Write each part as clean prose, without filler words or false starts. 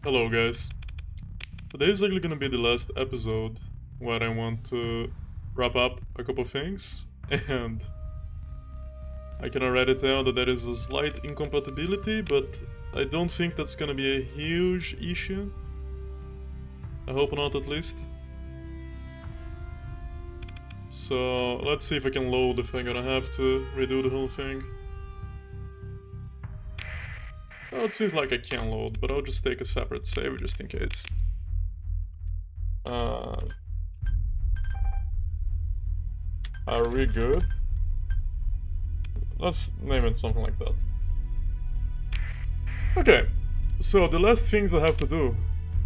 Hello guys. Today is actually gonna be the last episode where I want to wrap up a couple things, and I can already tell that there is a slight incompatibility, but I don't think that's gonna be a huge issue. I hope not, at least. So let's see if I can load if I'm gonna have to redo the whole thing. Well, it seems like I can load, but I'll just take a separate save just in case. Are we good? Let's name it something like that. Okay, so the last things I have to do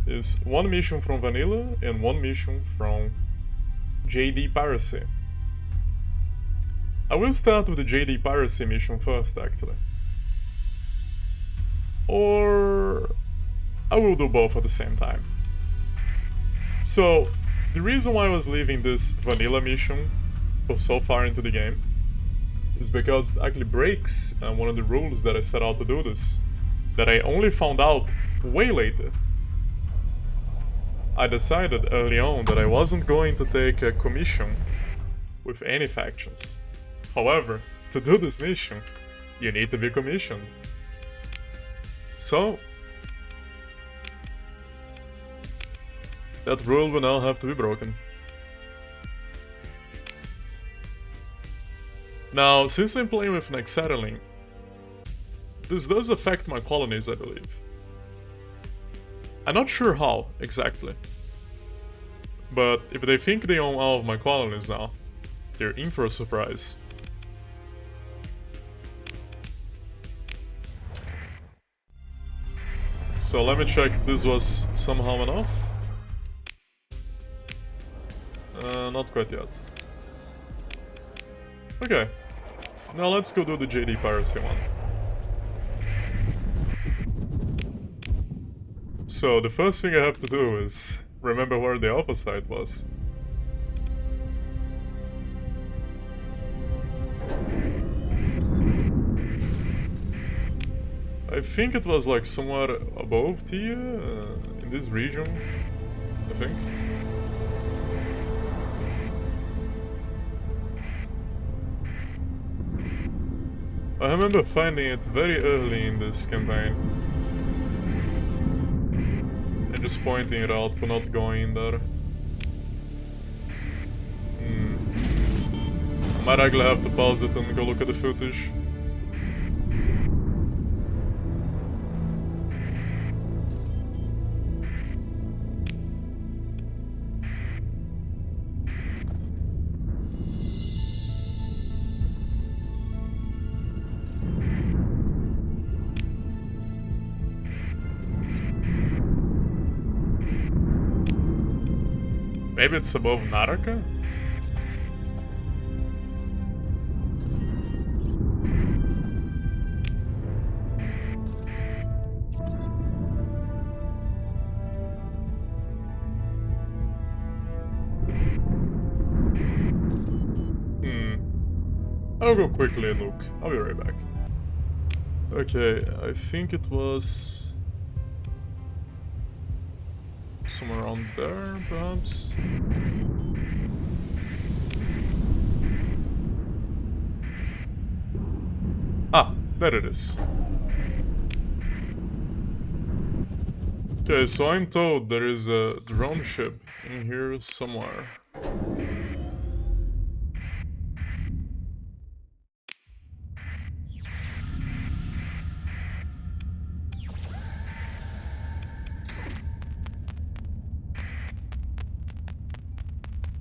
is one mission from Vanilla and one mission from JaydeePiracy. I will start with the JaydeePiracy mission first, actually. Or I will do both at the same time. So, the reason why I was leaving this vanilla mission for so far into the game is because it actually breaks one of the rules that I set out to do this, that I only found out way later. I decided early on that I wasn't going to take a commission with any factions. However, to do this mission, you need to be commissioned. So, that rule will now have to be broken. Now, since I'm playing with Nexerelin, this does affect my colonies, I believe. I'm not sure how, exactly. But if they think they own all of my colonies now, they're in for a surprise. So let me check if this was somehow enough. Not quite yet. Okay, now let's go do the JaydeePiracy one. So the first thing I have to do is remember where the alpha site was. I think it was like somewhere above Tia, in this region, I think. I remember finding it very early in this campaign. And just pointing it out but not going in there. I might actually have to pause it and go look at the footage. Maybe it's above Naraka? I'll go quickly and look. I'll be right back. Okay, I think it was somewhere around there, perhaps? Ah, there it is. Okay, so I'm told there is a drone ship in here somewhere.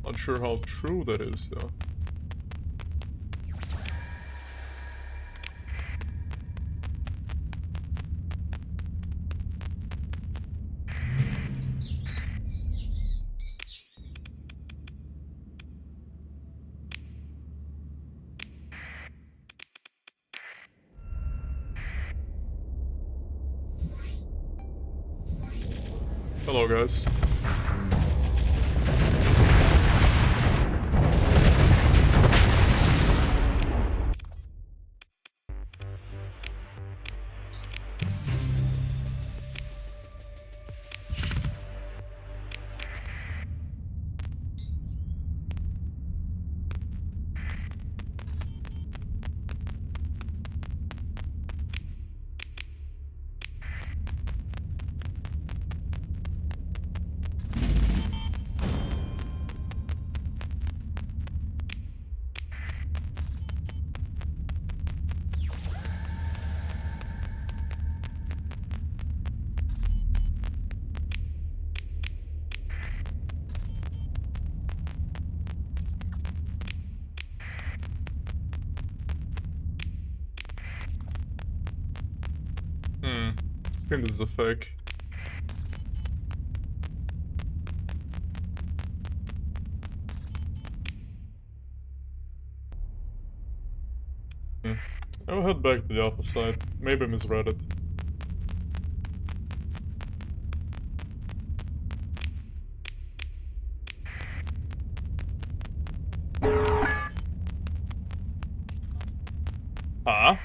Not sure how true that is, though. Hello, guys. think this is a fake. I'll head back to the alpha site. Maybe I misread it. Huh?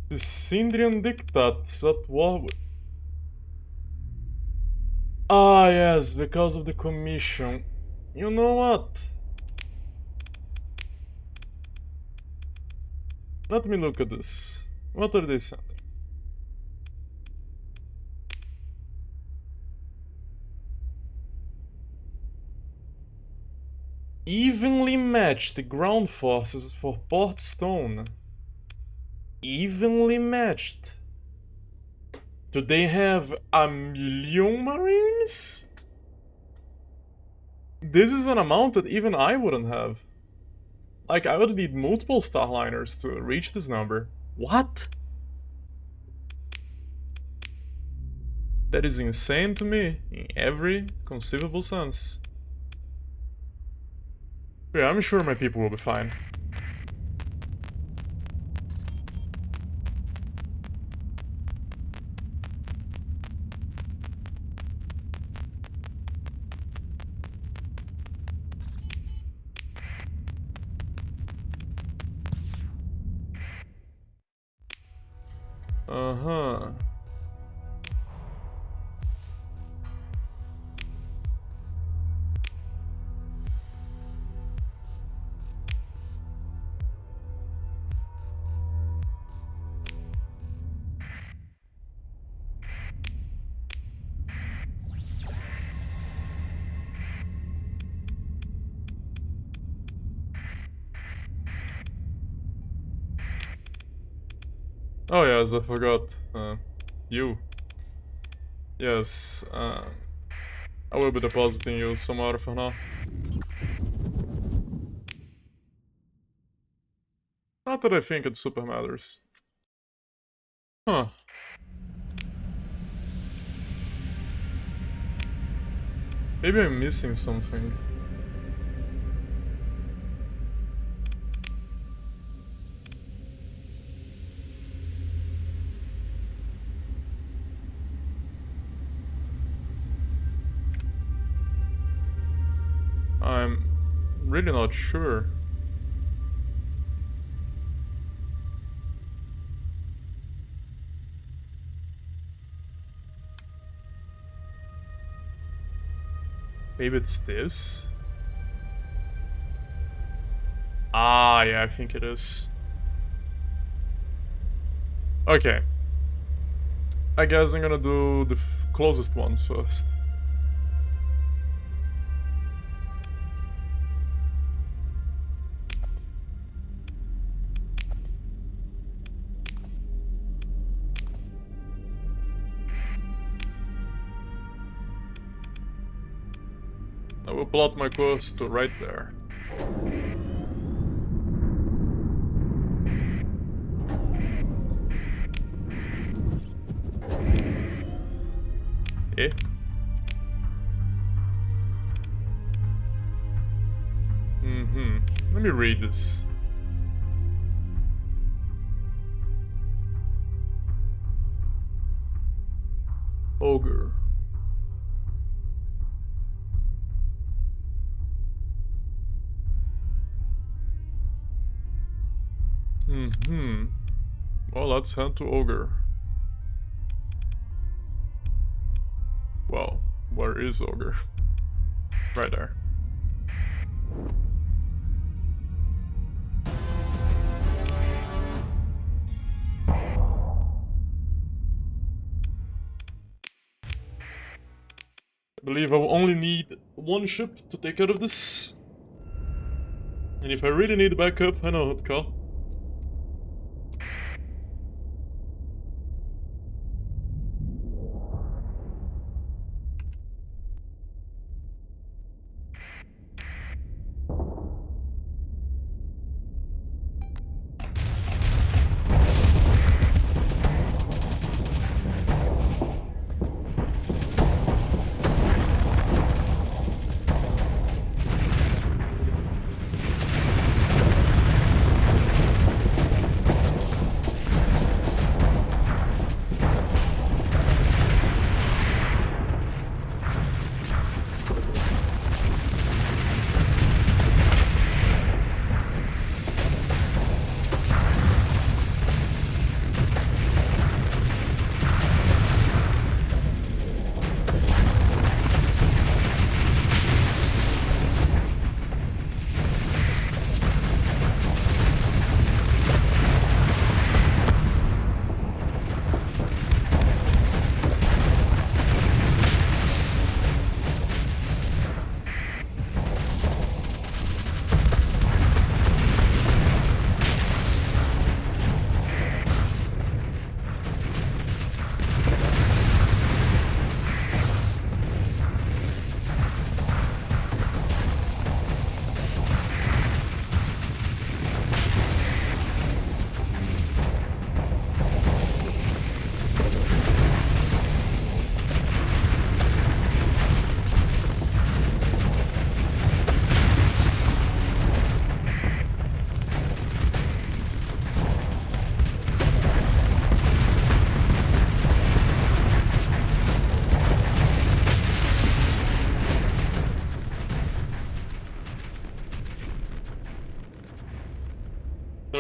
The Sindrian diktats at war. Ah, yes, because of the commission. You know what? Let me look at this. What are they sending? Evenly matched ground forces for Port Stone. Evenly matched. Do they have 1,000,000 marines? This is an amount that even I wouldn't have. Like, I would need multiple starliners to reach this number. What? That is insane to me, in every conceivable sense. Yeah, I'm sure my people will be fine. Uh-huh. Oh yes, I forgot. You. Yes, I will be depositing you somewhere for now. Not that I think it super matters. Huh. Maybe I'm missing something. I'm really not sure. Maybe it's this? Ah, yeah, I think it is. Okay. I guess I'm gonna do the closest ones first. I will plot my course to right there. Eh? Let me read this. Ogre. Well, let's head to Ogre. Well, where is Ogre? Right there. I believe I will only need one ship to take care of this. And if I really need backup, I know who to call.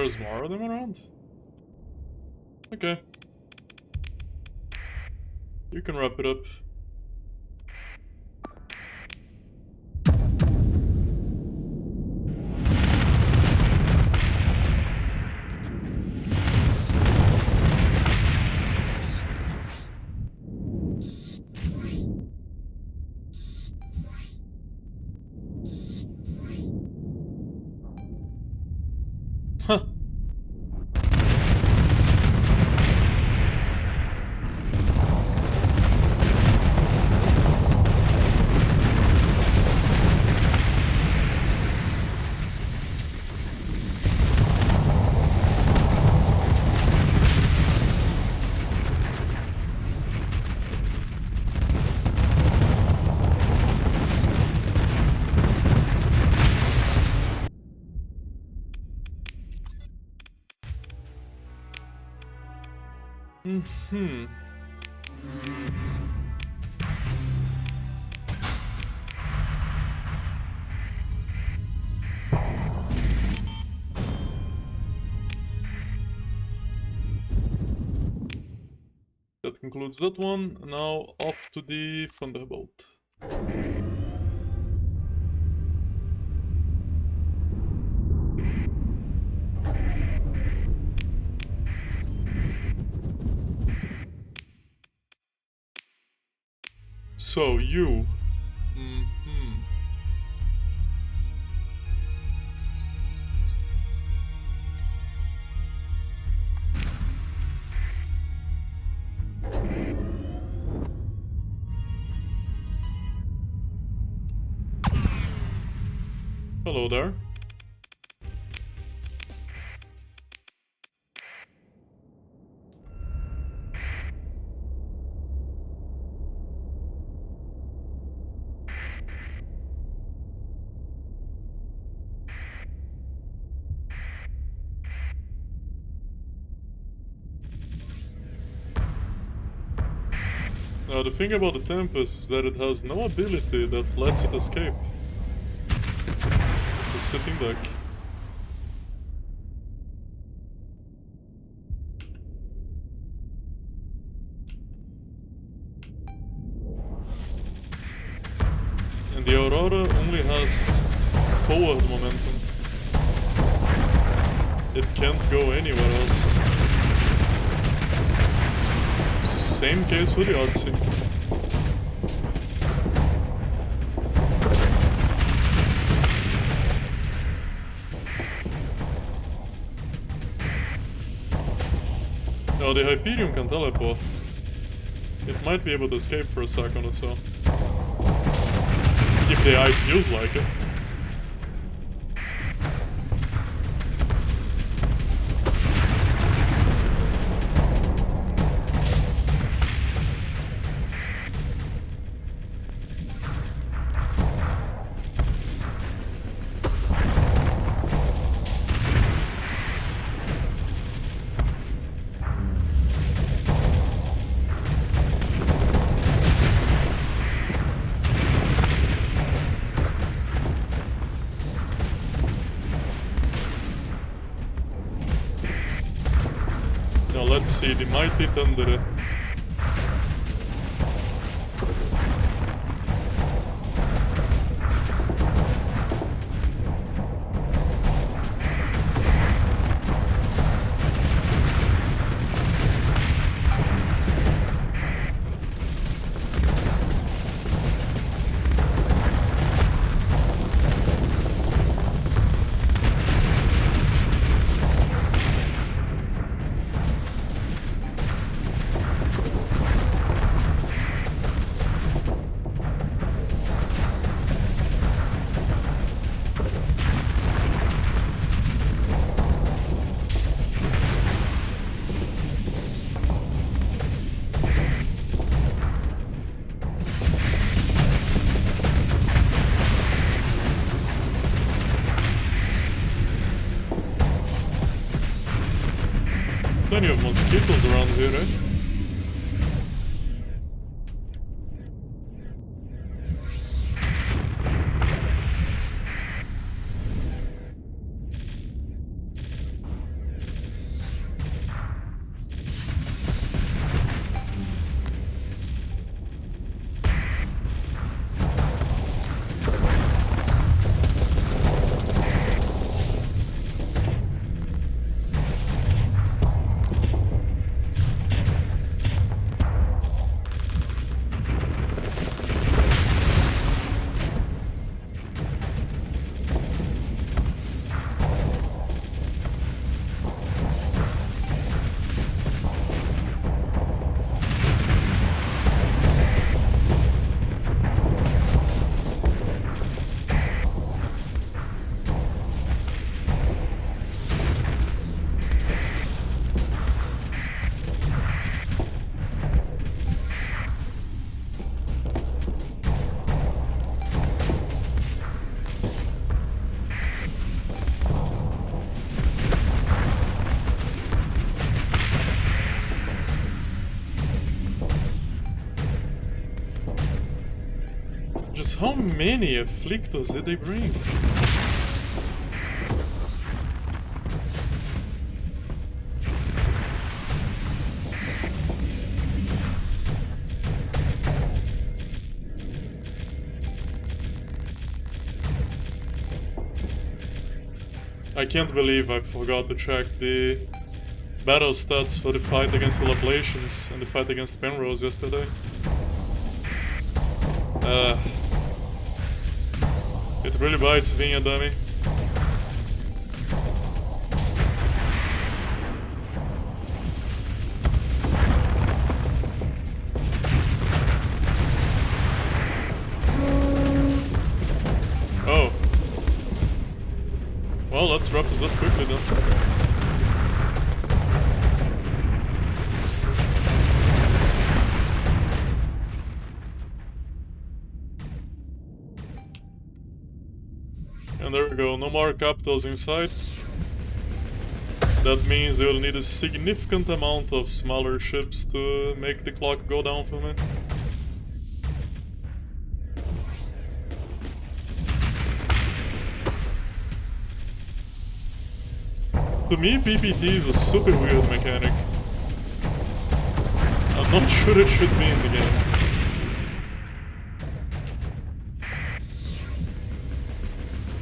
there's more of them around? Okay. You can wrap it up. Huh. Mm-hmm. That concludes that one. Now off to the Thunderbolt. So you. Hello there. Now the thing about the Tempest is that it has no ability that lets it escape. It's a sitting duck. And the Aurora only has forward momentum. It can't go anywhere else. Same case with the Odyssey. Now the Hyperion can teleport. It might be able to escape for a second or so. If the eye feels like it. Now let's see, the Mighty Thunder. Plenty of mosquitoes around here, eh? How many afflictos did they bring? I can't believe I forgot to check the battle stats for the fight against the Laplacians and the fight against Penrose yesterday. It really bites being a dummy. Oh. Well, let's wrap this up quickly then. And there we go, no more capitals inside. That means they will need a significant amount of smaller ships to make the clock go down for me. To me, PPT is a super weird mechanic. I'm not sure it should be in the game.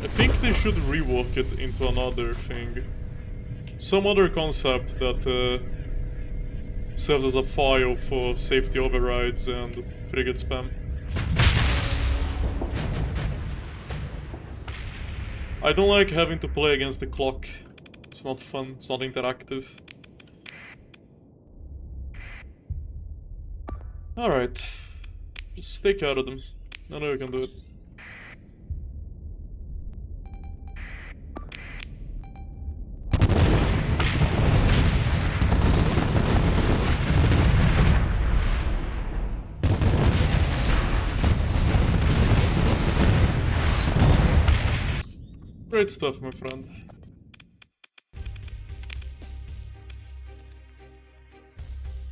I think they should rework it into another thing. Some other concept that serves as a foil for safety overrides and frigate spam. I don't like having to play against the clock. It's not fun, it's not interactive. Alright. Just take out of them. I know you can do it. Great stuff, my friend.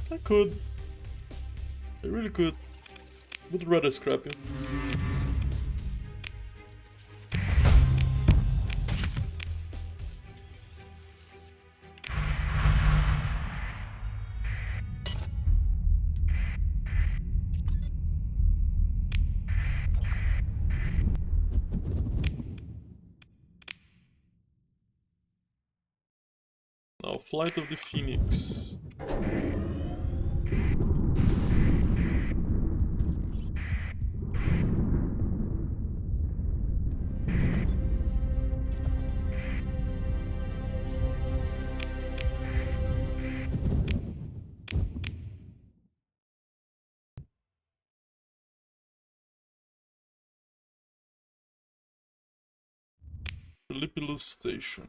I could. I really could. Would rather scrap you. Now, Flight of the Phoenix. Philippilus Station.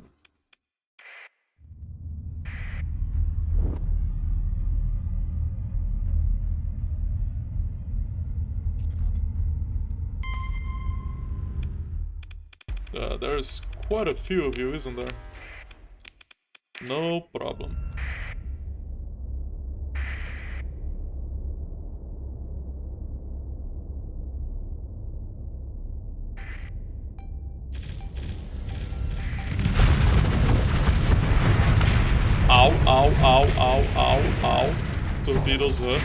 There's quite a few of you, isn't there? No problem. Ow, ow, ow, ow, ow, ow. Torpedoes hurt.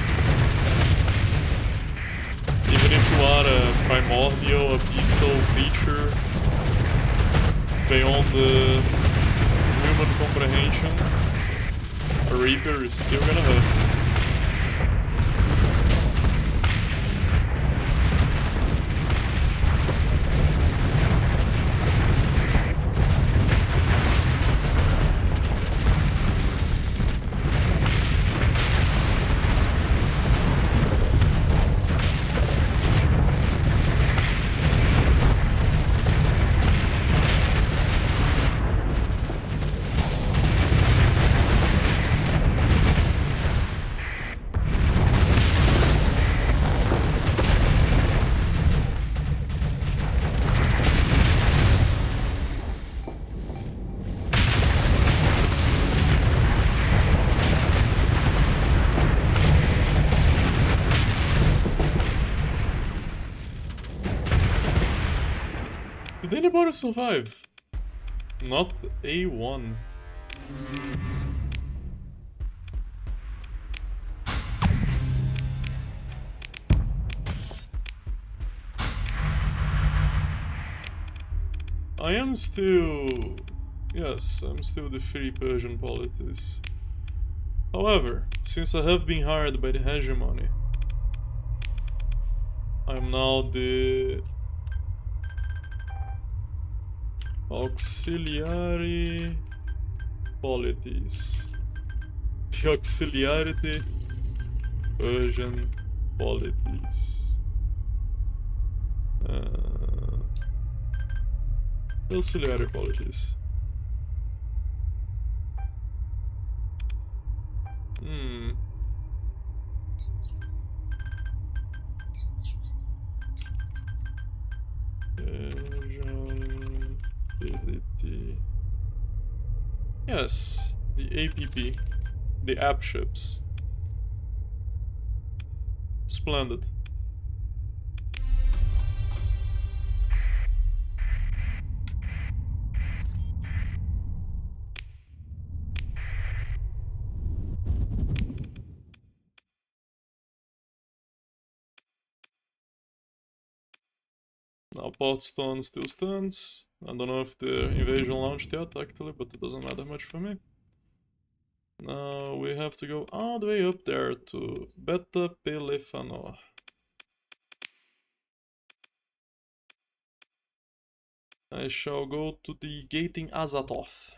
Even if you are a primordial, abyssal creature beyond the human comprehension, a Reaper is still gonna hurt. anybody survive? Not A1. I am still... Yes, I'm still the free Persian polities. However, since I have been hired by the hegemony, I'm now the auxiliary polities. The auxiliarity Persian polities. Auxiliary polities. Yes, the APP, the app ships. Splendid. Now Portstone still stands. I don't know if the invasion launched yet actually, but it doesn't matter much for me. Now we have to go all the way up there to Beta Pelefanor. I shall go to the gating Azathoth.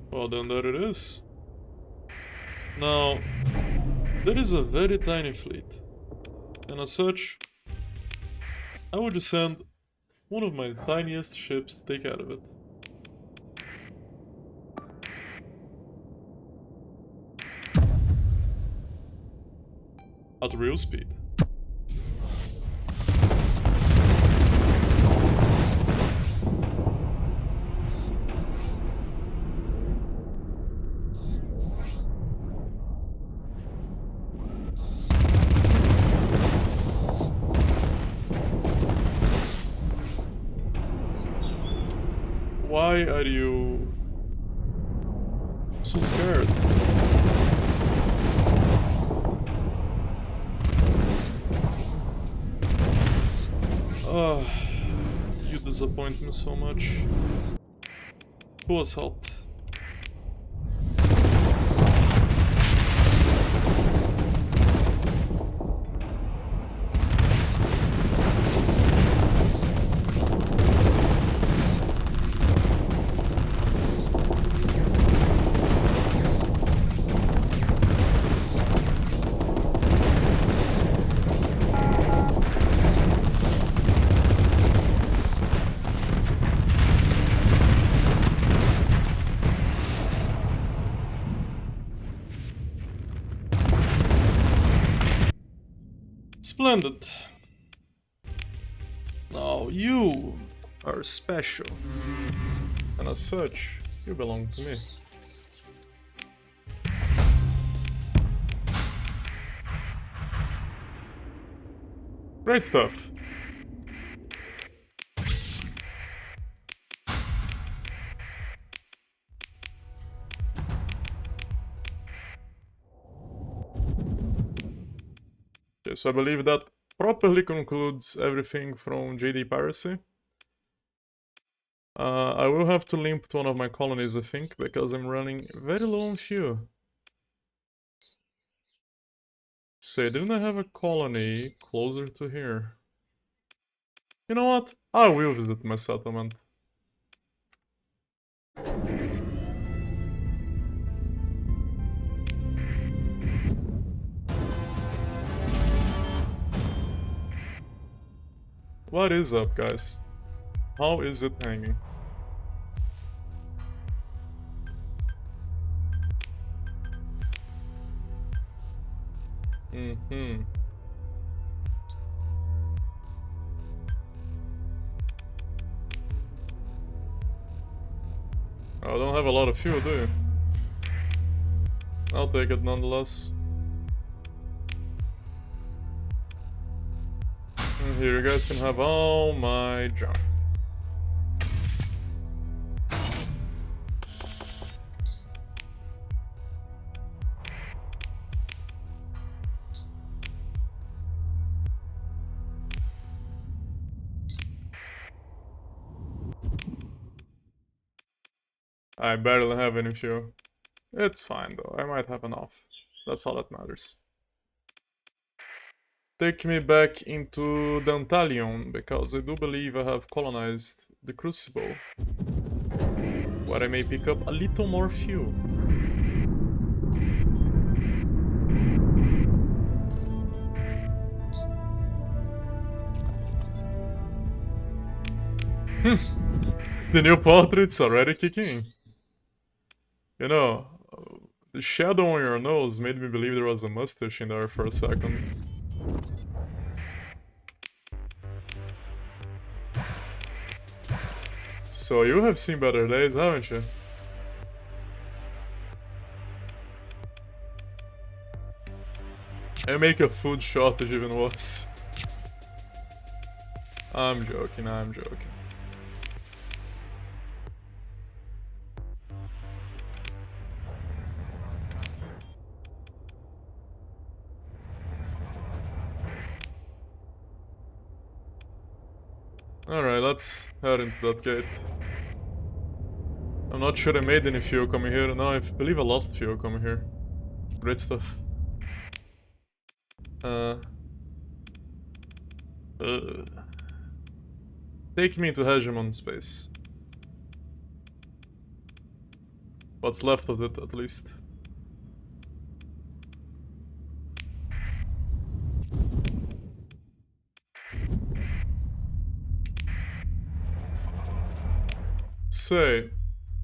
Well, then there it is. Now, there is a very tiny fleet, and as such, I would just send one of my tiniest ships to take care of it. At real speed. Why are you so scared? You disappoint me so much. Who has helped? Splendid. Now you are special, and as such, you belong to me. Great stuff. Okay, so I believe that properly concludes everything from JaydeePiracy. I will have to limp to one of my colonies, I think, because I'm running very low on fuel. So, didn't I have a colony closer to here? You know what? I will visit my settlement. What is up, guys? How is it hanging? Mm-hmm. I don't have a lot of fuel, do you? I'll take it nonetheless. And here you guys can have all my junk. I barely have any fuel. It's fine though, I might have enough. That's all that matters. Take me back into Dantalion, because I do believe I have colonized the Crucible, where I may pick up a little more fuel. The new portrait's already kicking. You know, the shadow on your nose made me believe there was a mustache in there for a second. So you have seen better days, haven't you? I make a food shortage even worse. I'm joking, I'm joking. Alright, let's head into that gate. I'm not sure I made any fuel coming here. No, I believe I lost fuel coming here. Great stuff. Take me into Hegemon space. What's left of it, at least. Say.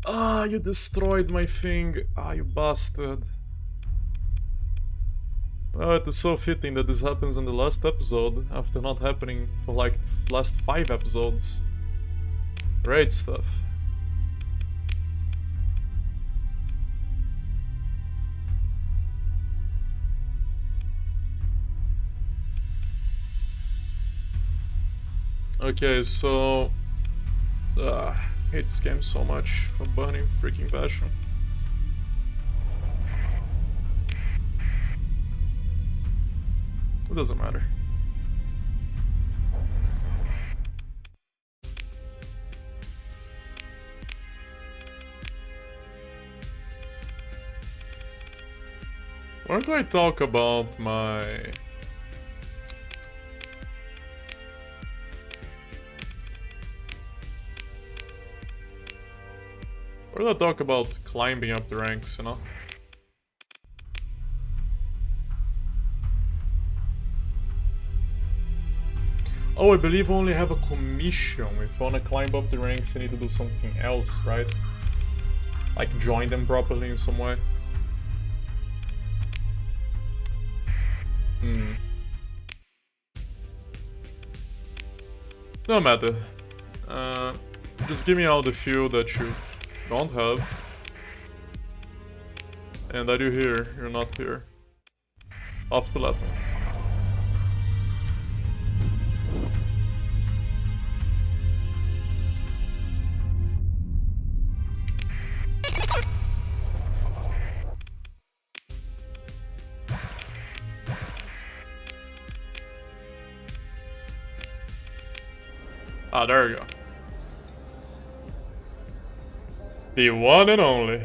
Ah, you destroyed my thing. Ah, you bastard. Well, it is so fitting that this happens in the last episode, after not happening for like the last 5 episodes. Great stuff. Okay, so... I hate this game so much, for burning freaking passion. It doesn't matter. Why don't I talk about my... Why don't I talk about climbing up the ranks, you know? Oh, I believe I only have a commission. If I wanna climb up the ranks, I need to do something else, right? Like join them properly in some way. No matter. Just give me all the fuel that you don't have. And are you here? You're not here. Off to Latin. Ah, there you go. The one and only.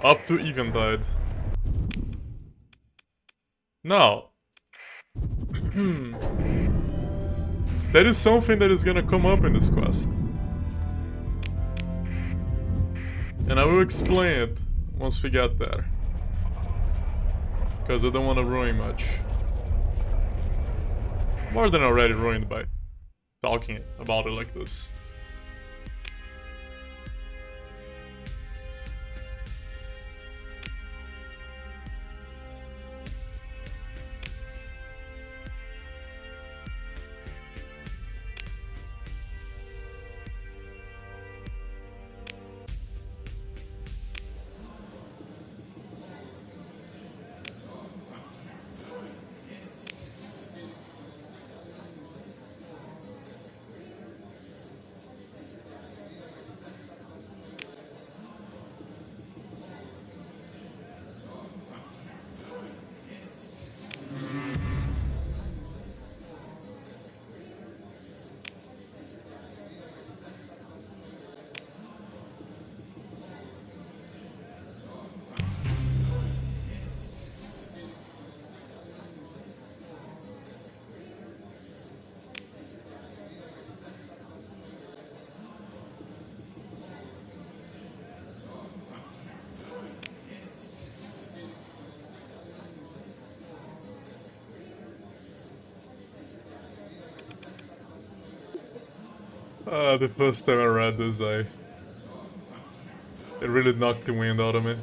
Up to Eventide. Now, there is something that is gonna come up in this quest. And I will explain it once we get there. Because I don't want to ruin much. More than already ruined by talking about it like this. The first time I read this, it really knocked the wind out of me.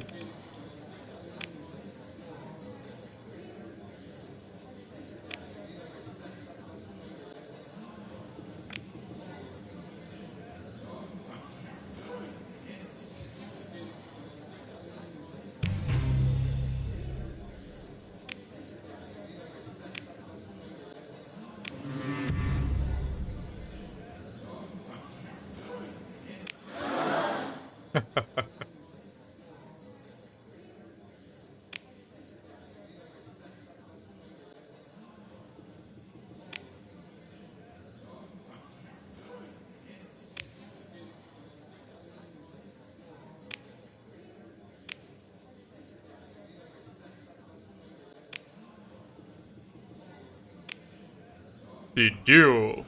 The duel.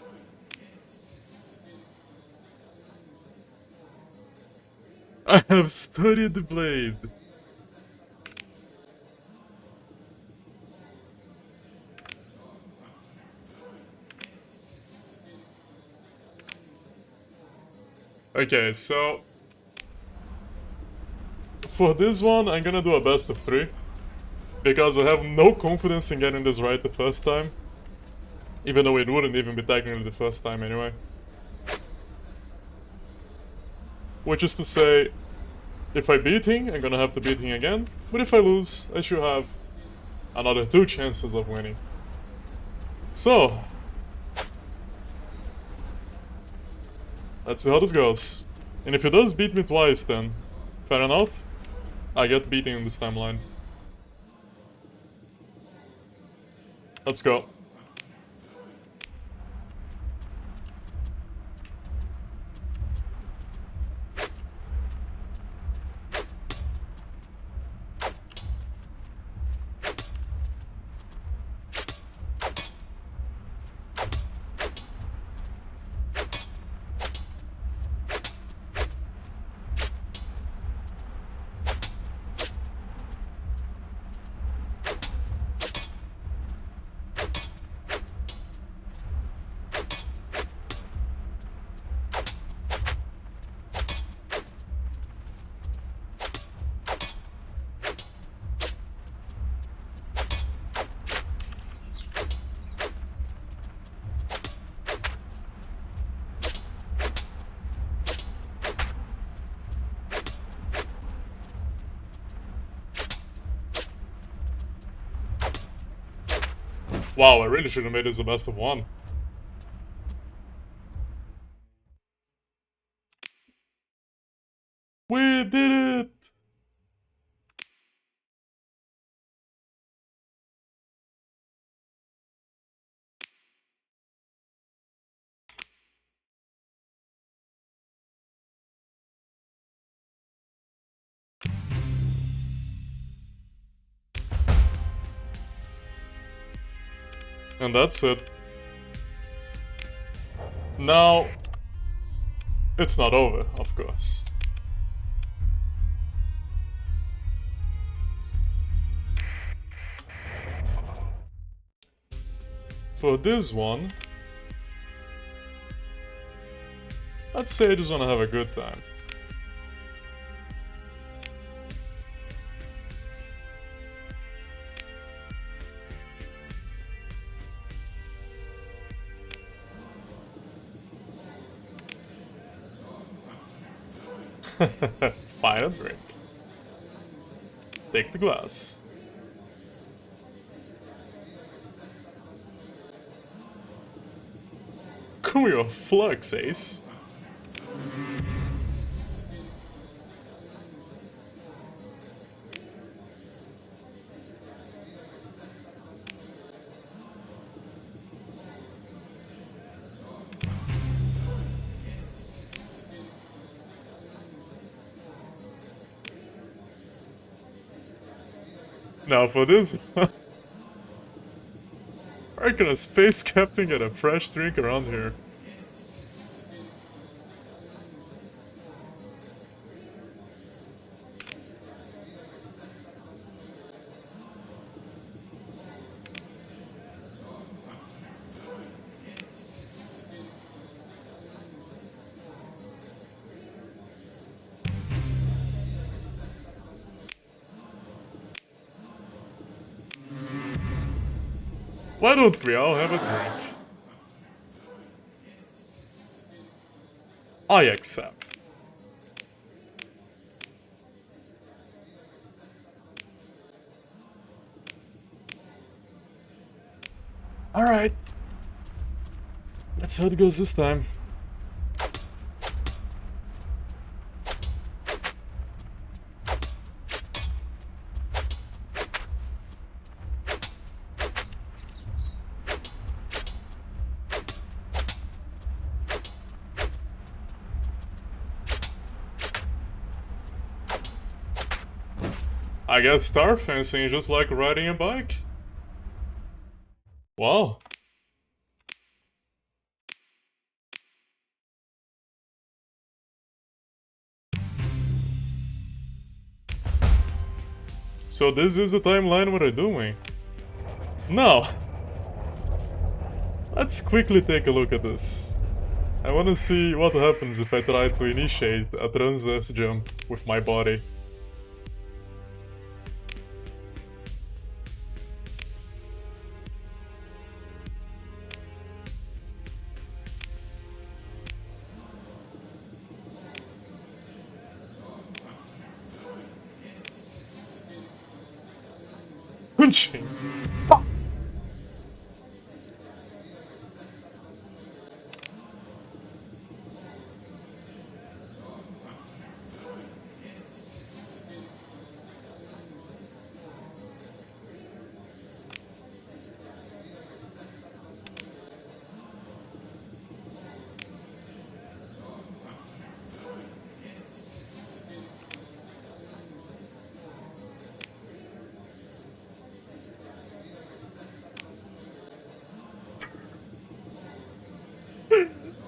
I have studied the blade. Okay, so for this one, I'm gonna do a best of 3 because I have no confidence in getting this right the first time, even though it wouldn't even be technically the first time anyway. Which is to say, if I beat him, I'm gonna have to beat him again, but if I lose, I should have another 2 chances of winning. So, let's see how this goes. And if he does beat me twice, then fair enough, I get beaten in this timeline. Let's go. Wow, I really should have made this a best of one. We did it! And that's it. Now, it's not over, of course. For this one, let's say I just wanna have a good time. Find a drink. Take the glass. Cool your flux, Ace. Now for this one, I reckon a space captain get a fresh drink around here. Why don't we all have a drink? I accept. Alright. That's how it goes this time. I guess star fencing is just like riding a bike. Wow. So this is the timeline we're doing. Now, let's quickly take a look at this. I wanna see what happens if I try to initiate a transverse jump with my body. Punching. Fuck.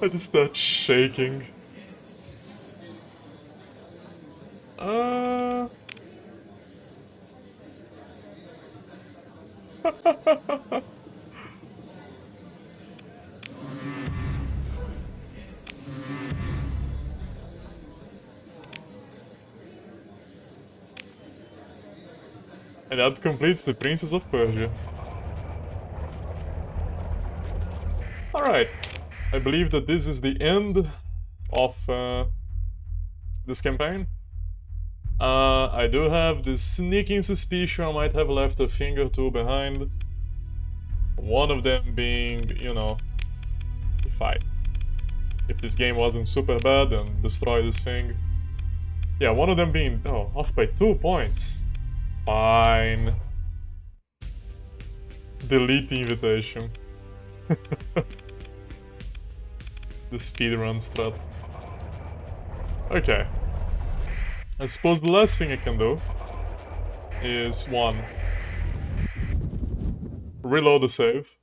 I just start shaking. And that completes the Princess of Persia. Alright, I believe that this is the end of this campaign. I do have this sneaking suspicion I might have left a thing or two behind. One of them being, you know, if this game wasn't super bad and destroy this thing. Yeah, one of them being, oh, off by 2 points. Fine. Delete the invitation. The speedrun strat. Okay. I suppose the last thing I can do is 1. Reload the save.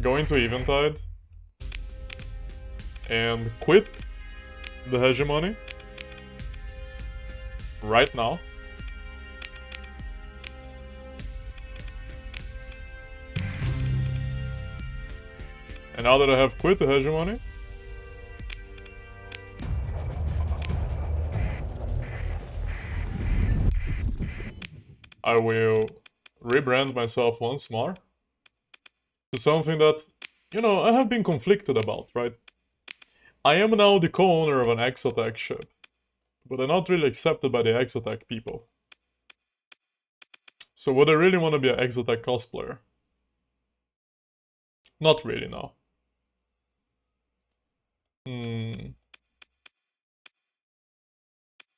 Go into Eventide. And quit the hegemony. Right now. And now that I have quit the hegemony, I will rebrand myself once more to something that, you know, I have been conflicted about, right? I am now the co-owner of an Exotech ship, but I'm not really accepted by the Exotech people. So would I really want to be an Exotech cosplayer? Not really, no.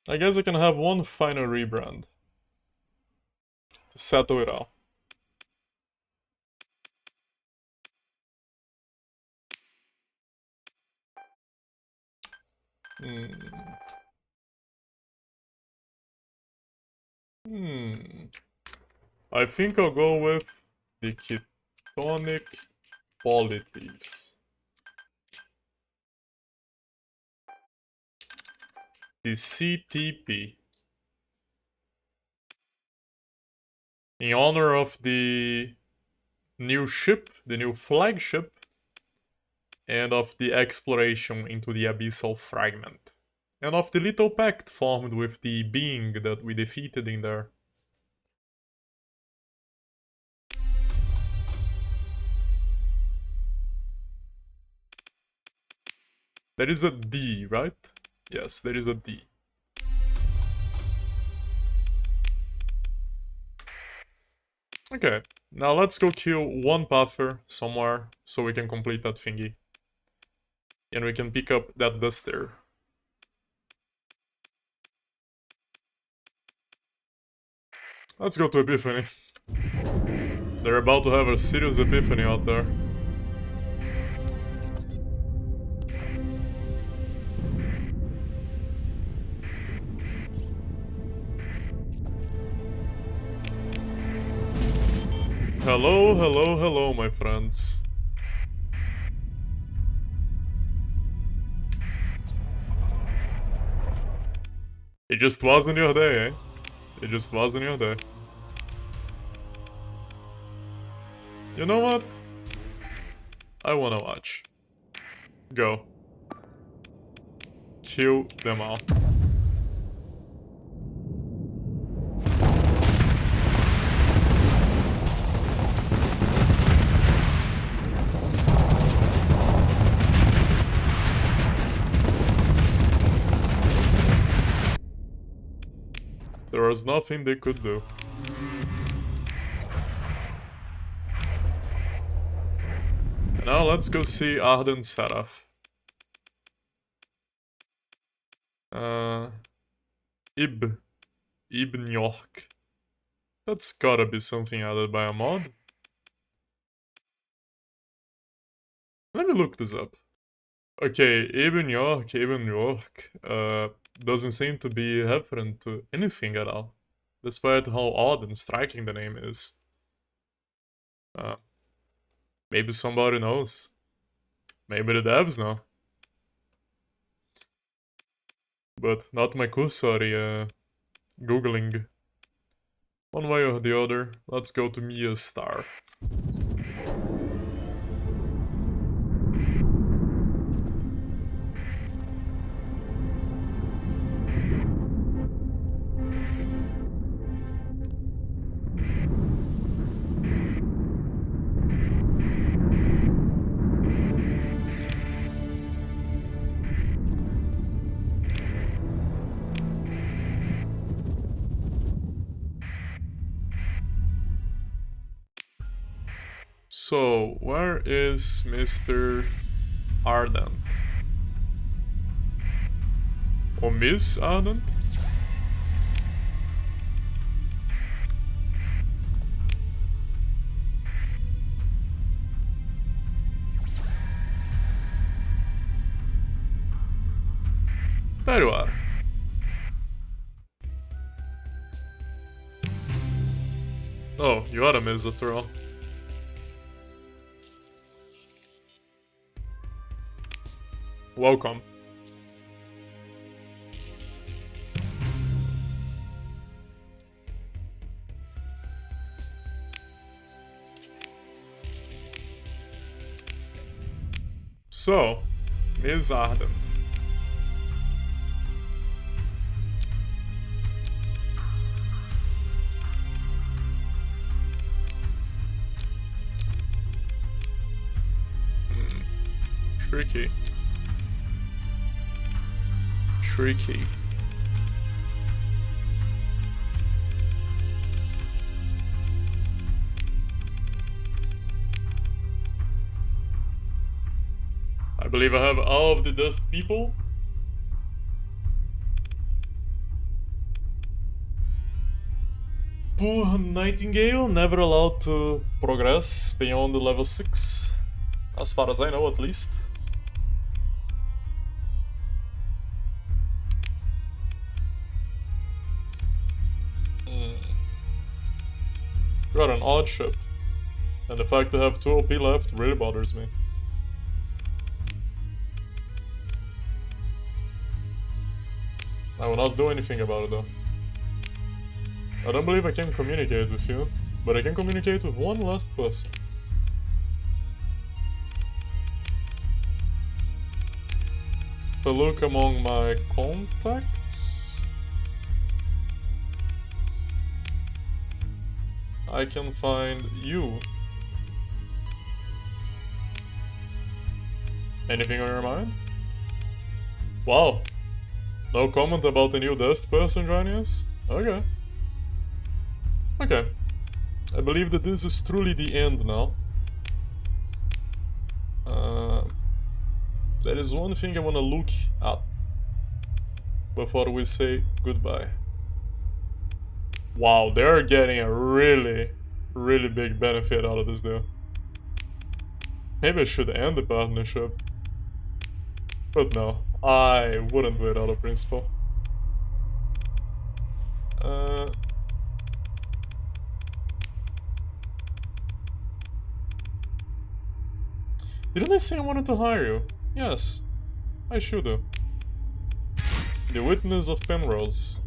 I guess I can have one final rebrand to settle it all. I think I'll go with the ketonic polities. The CTP. In honor of the new ship, the new flagship, and of the exploration into the abyssal fragment. And of the little pact formed with the being that we defeated in there. There is a D, right? Yes, there is a D. Okay, now let's go kill one puffer somewhere so we can complete that thingy. And we can pick up that duster. Let's go to Epiphany. They're about to have a serious epiphany out there. Hello, hello, hello, my friends. It just wasn't your day, eh? It just wasn't your day. You know what? I wanna watch. Go. Kill them all. There was nothing they could do. Now let's go see Ardent Seraph. Ibn York. That's gotta be something added by a mod. Let me look this up. Okay, Ibn York doesn't seem to be referent to anything at all, despite how odd and striking the name is. Maybe somebody knows. Maybe the devs know. But not my cursory googling. One way or the other, let's go to Mia's star. So, where is Mr. Ardent? Or Miss Ardent? There you are. Oh, you are a Miss after all. Welcome. So, Miss Ardent. Tricky. Tricky. I believe I have all of the dust people. Poor Nightingale, never allowed to progress beyond the level 6. As far as I know, at least. Got an odd ship. And the fact to have 2 OP left really bothers me. I will not do anything about it though. I don't believe I can communicate with you, but I can communicate with one last person. If I look among my contacts, I can find you. Anything on your mind? Wow. No comment about the new dust person joining us? Okay. Okay. I believe that this is truly the end now. There is one thing I want to look at before we say goodbye. Wow, they're getting a really big benefit out of this deal. Maybe I should end the partnership. But no, I wouldn't do it out of principle. Didn't I say I wanted to hire you? Yes, I should do. The Witness of Penrose.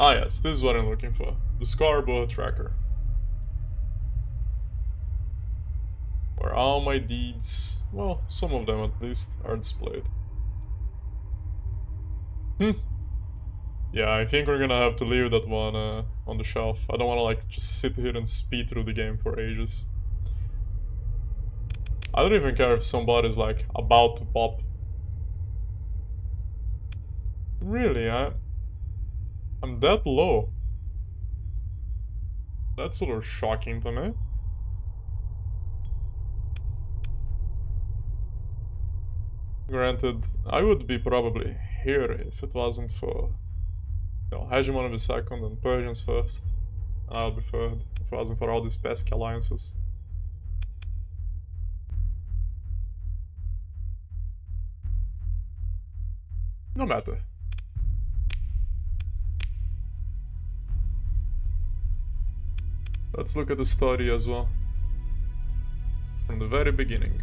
Ah yes, this is what I'm looking for. The scoreboard tracker. Where all my deeds, well, some of them at least, are displayed. Yeah, I think we're gonna have to leave that one on the shelf. I don't wanna like just sit here and speed through the game for ages. I don't even care if somebody's like about to pop. Really, I'm that low. That's a little shocking to me. Granted, I would be probably here if it wasn't for, you know, Hegemon of the second and Persians first. And I would be third if it wasn't for all these pesky alliances. No matter. Let's look at the story as well. From the very beginning.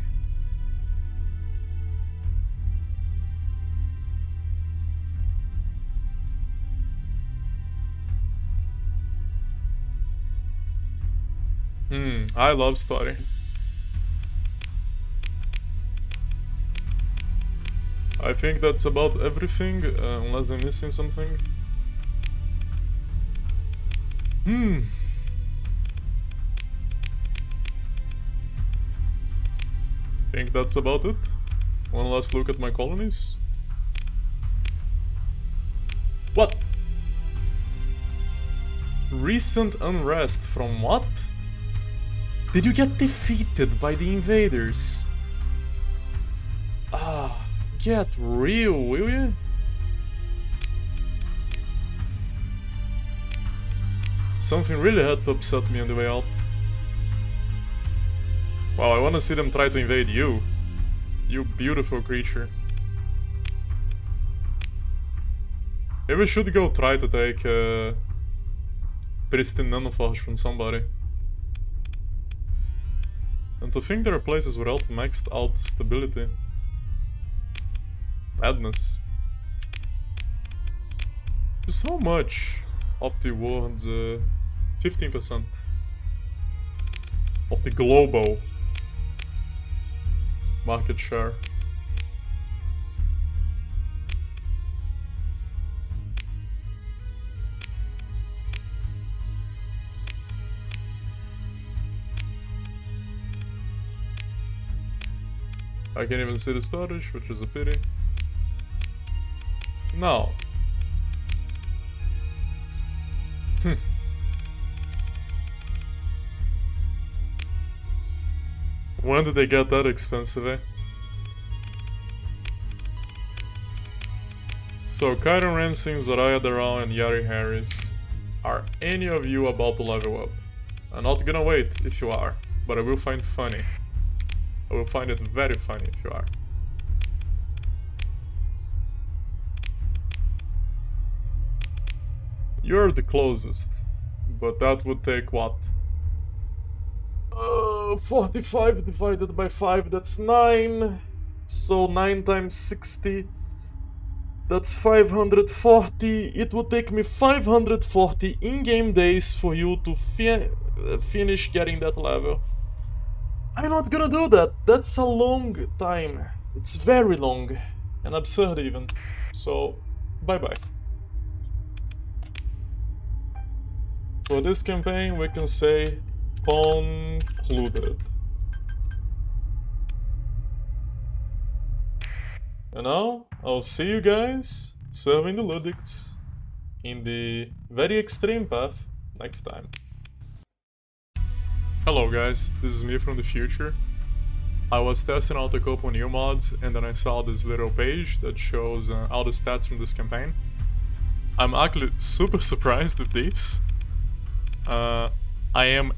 I love story. I think that's about everything, unless I'm missing something. Think that's about it. One last look at my colonies. What? Recent unrest from what? Did you get defeated by the invaders? Ah, get real, will you? Something really had to upset me on the way out. Wow, I wanna see them try to invade you. You beautiful creature. Maybe we should go try to take Pristine Nanoforge from somebody. And to think there are places without maxed out stability. Madness. Just how much of the world's 15% of the global market share. I can't even see the storage, which is a pity. Now. When did they get that expensive, eh? So, Kazeron Navarchy, Zoraya Daral, and Yari Harris. Are any of you about to level up? I'm not gonna wait if you are, but I will find funny. I will find it very funny if you are. You're the closest, but that would take what? 45 divided by 5, that's 9. So 9 times 60, that's 540. It would take me 540 in-game days for you to finish getting that level. I'm not gonna do that. That's a long time. It's very long and absurd even. So, bye-bye. For this campaign, we can say concluded. And now, I'll see you guys serving the Luddics in the very extreme path next time. Hello guys, this is me from the future. I was testing out a couple new mods and then I saw this little page that shows all the stats from this campaign. I'm actually super surprised with these. I am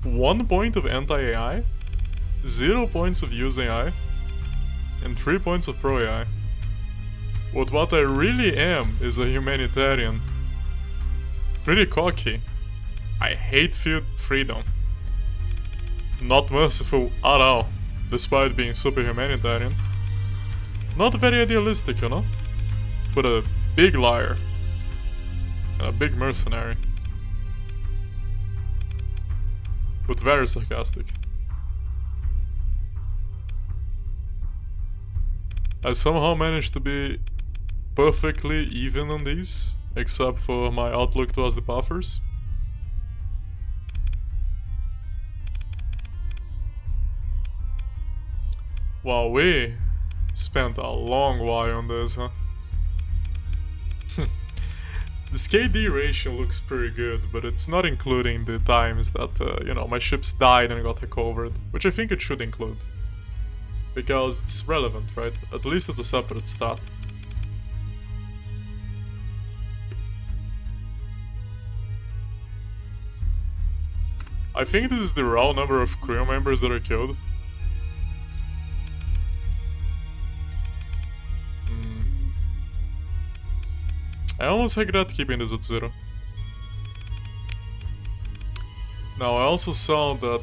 1 point of anti-AI, 0 points of use AI, and 3 points of pro AI. But what I really am is a humanitarian. Pretty cocky. I hate freedom. Not merciful at all, despite being super humanitarian. Not very idealistic, you know? But a big liar. And a big mercenary. But very sarcastic. I somehow managed to be perfectly even on these, except for my outlook towards the buffers. Wow, we spent a long while on this, huh? This KD ratio looks pretty good, but it's not including the times that, you know, my ships died and got recovered, which I think it should include. Because it's relevant, right? At least it's a separate stat. I think this is the raw number of crew members that are killed. I almost regret keeping this at 0. Now I also saw that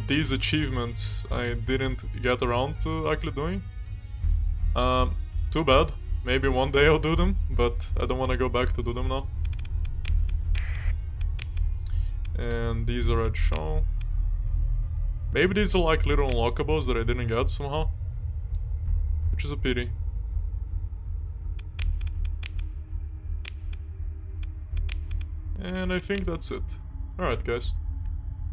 these achievements I didn't get around to actually doing. Too bad. Maybe one day I'll do them, but I don't want to go back to do them now. And these are already shown. Maybe these are like little unlockables that I didn't get somehow. Which is a pity. And I think that's it. Alright guys.